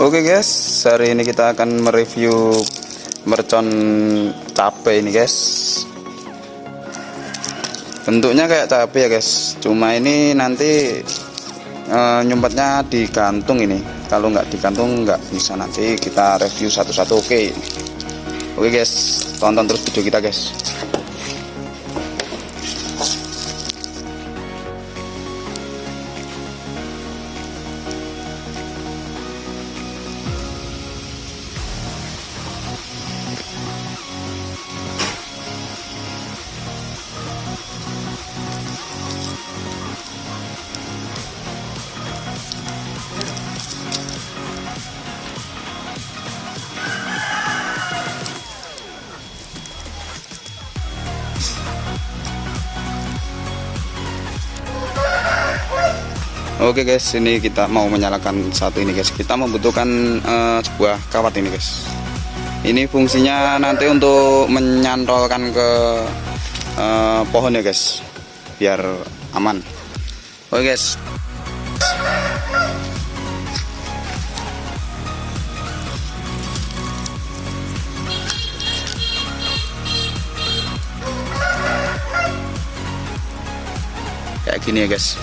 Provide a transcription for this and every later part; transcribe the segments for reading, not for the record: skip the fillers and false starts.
Oke guys, hari ini kita akan mereview mercon cabai ini guys. Bentuknya kayak cabai ya guys, cuma ini nanti nyumpatnya digantung ini. Kalau nggak digantung nggak bisa, nanti kita review satu-satu. Oke guys, tonton terus video kita guys. Oke guys, ini kita mau menyalakan satu ini guys. Kita membutuhkan sebuah kawat ini guys. Ini fungsinya nanti untuk menyantolkan ke pohon ya guys, biar aman. Oke guys. Kayak gini ya guys.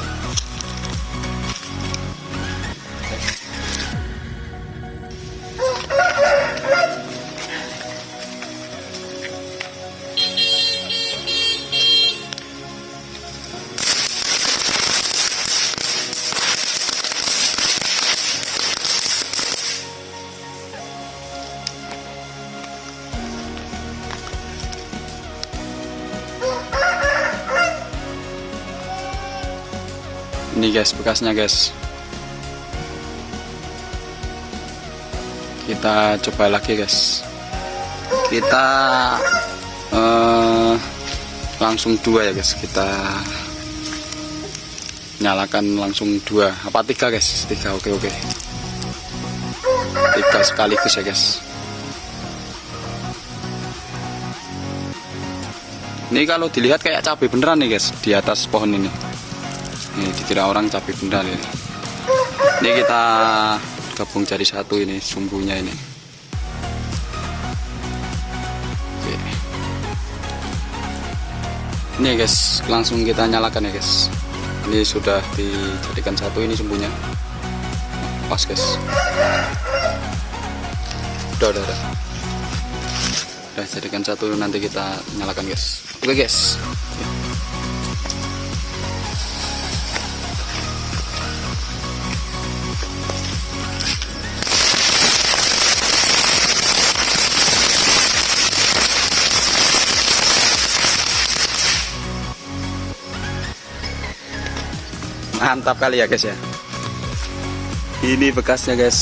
Ini guys bekasnya guys. Kita coba lagi guys. Kita langsung dua ya guys. Kita nyalakan langsung dua apa tiga guys? Tiga. Oke. Tiga sekaligus ya guys. Ini kalau dilihat kayak cabai beneran nih guys di atas pohon ini. Ini dikira orang cabai beneran ini. Ini kita gabung jadi satu ini sumbunya ini. Oke. Ini guys, langsung kita nyalakan ya guys. Ini sudah dijadikan satu ini sumbunya. Pas guys. Udah. Udah jadikan satu, nanti kita nyalakan guys. Oke guys. Mantap kali ya guys ya. Ini bekasnya guys.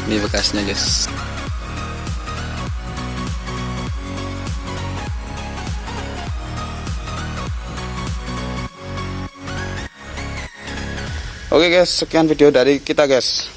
Ini bekasnya guys. Oke guys, sekian video dari kita guys.